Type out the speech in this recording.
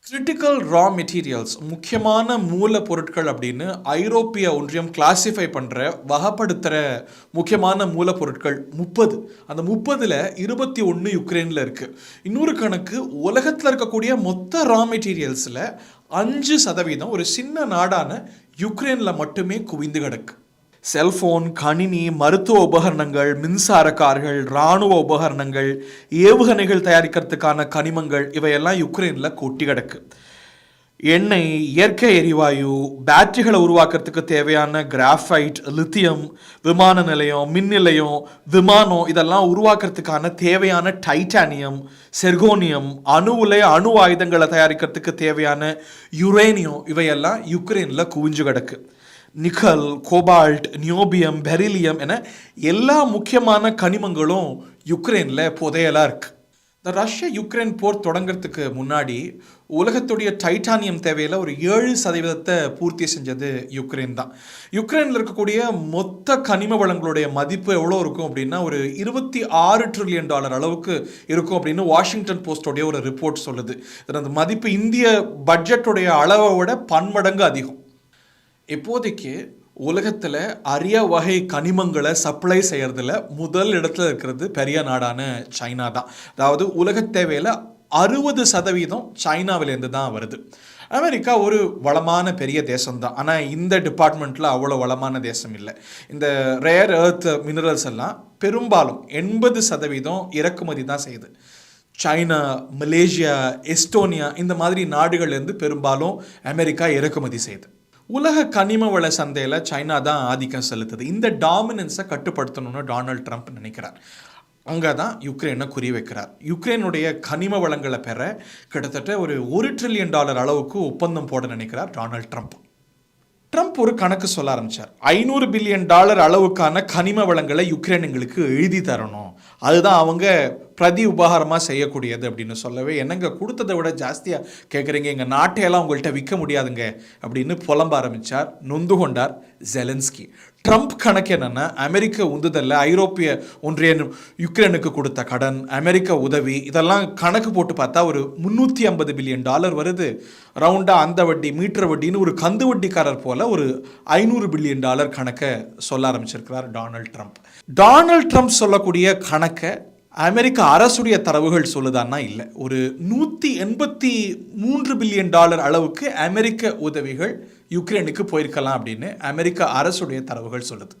Critical raw materials முக்கியமான மூலப்பொருட்கள் அப்படின்னு ஐரோப்பிய ஒன்றியம் கிளாசிஃபை பண்ணுற வகைப்படுத்துகிற முக்கியமான மூலப்பொருட்கள் 30. அந்த 30ல் 21 யுக்ரைனில் இருக்குது. இன்னொரு கணக்கு உலகத்தில் இருக்கக்கூடிய மொத்த ரா மெட்டீரியல்ஸில் 5% ஒரு சின்ன நாடான யுக்ரைனில் மட்டுமே குவிந்து கிடக்கு. செல்ஃபோன், கணினி, மருத்துவ உபகரணங்கள், மின்சார கார்கள், இராணுவ உபகரணங்கள், ஏவுகணைகள் தயாரிக்கிறதுக்கான கனிமங்கள் இவையெல்லாம் யுக்ரைனில் கொட்டி கிடக்கு. எண்ணெய், இயற்கை எரிவாயு, பேட்டரிகளை உருவாக்குறதுக்கு தேவையான கிராஃபைட், லித்தியம், விமான நிலையம், மின் நிலையம், விமானம் இதெல்லாம் உருவாக்குறதுக்கான தேவையான டைட்டானியம், செர்கோனியம், அணு ஆயுதங்களை தயாரிக்கிறதுக்கு தேவையான யுரேனியம் இவையெல்லாம் யுக்ரைனில் குவிஞ்சு கிடக்கு. நிக்கல், கோபால்ட், நியோபியம், பெரிலியம் என எல்லா முக்கியமான கனிமங்களும் யுக்ரைனில் புதையலாக இருக்குது. இந்த ரஷ்யா யுக்ரைன் போர் தொடங்கிறதுக்கு முன்னாடி உலகத்துடைய டைட்டானியம் தேவையில் ஒரு 7% பூர்த்தி செஞ்சது யுக்ரைன் தான். யுக்ரைனில் இருக்கக்கூடிய மொத்த கனிம வளங்களுடைய மதிப்பு எவ்வளோ இருக்கும் அப்படின்னா ஒரு $26 ட்ரில்லியன் அளவுக்கு இருக்கும் அப்படின்னு வாஷிங்டன் போஸ்டோடைய ஒரு ரிப்போர்ட் சொல்லுது. அந்த மதிப்பு இந்திய பட்ஜெட்டுடைய அளவை விட பன்மடங்கு அதிகம். இப்போதைக்கு உலகத்தில் அரிய வகை கனிமங்களை சப்ளை செய்கிறதுல முதல் இடத்துல இருக்கிறது பெரிய நாடான சைனா தான். அதாவது உலக தேவையில் 60% சைனாவிலேருந்து தான் வருது. அமெரிக்கா ஒரு வளமான பெரிய தேசம்தான், ஆனால் இந்த டிபார்ட்மெண்ட்டில் அவ்வளோ வளமான தேசம் இல்லை. இந்த ரேர் எர்த் மினரல்ஸ் எல்லாம் பெரும்பாலும் 80% இறக்குமதி தான் செய்யுது. சைனா, மலேசியா, எஸ்டோனியா இந்த மாதிரி நாடுகள்லேருந்து பெரும்பாலும் அமெரிக்கா இறக்குமதி செய்யுது. உலக கனிம வள சந்தையில் சைனா தான் ஆதிக்கம் செலுத்துது. இந்த டாமினன்ஸை கட்டுப்படுத்தணும்னு டொனால்ட் ட்ரம்ப் நினைக்கிறார். அங்கே தான் யுக்ரைனை குறி வைக்கிறார். யுக்ரைனுடைய கனிம வளங்களை பெற கிட்டத்தட்ட ஒரு $1 ட்ரில்லியன் அளவுக்கு ஒப்பந்தம் போட நினைக்கிறார் டொனால்ட் ட்ரம்ப். ட்ரம்ப் ஒரு கணக்கு சொல்ல ஆரம்பித்தார். $500 பில்லியன் அளவுக்கான கனிம வளங்களை யுக்ரைன் எங்களுக்கு எழுதி தரணும், அதுதான் அவங்க பிரதி உபகாரமாக செய்யக்கூடியது அப்படின்னு சொல்லவே, என்னங்க கொடுத்ததை விட ஜாஸ்தியாக கேட்குறீங்க, எங்கள் நாட்டையெல்லாம் உங்கள்கிட்ட விற்க முடியாதுங்க அப்படின்னு புலம்ப ஆரம்பித்தார். நொந்து கொண்டார் ஜெலன்ஸ்கி. ட்ரம்ப் கணக்கு என்னென்னா, அமெரிக்க உந்துதலில் ஐரோப்பிய ஒன்றியம் யுக்ரைனுக்கு கொடுத்த கடன், அமெரிக்க உதவி இதெல்லாம் கணக்கு போட்டு பார்த்தா ஒரு $350 பில்லியன் வருது. ரவுண்டாக அந்த வட்டி மீட்டர் வட்டின்னு ஒரு கந்து வட்டிக்காரர் போல் ஒரு $500 பில்லியன் கணக்கை சொல்ல ஆரம்பிச்சிருக்கிறார் டொனால்ட் ட்ரம்ப். டொனால்ட் ட்ரம்ப் சொல்லக்கூடிய கணக்கை அமெரிக்க அரசுடைய தரவுகள் சொல்லுதான்னா இல்லை. ஒரு $183 பில்லியன் அளவுக்கு அமெரிக்க உதவிகள் யுக்ரைனுக்கு போயிருக்கலாம் அப்படின்னு அமெரிக்க அரசுடைய தரவுகள் சொல்லுது.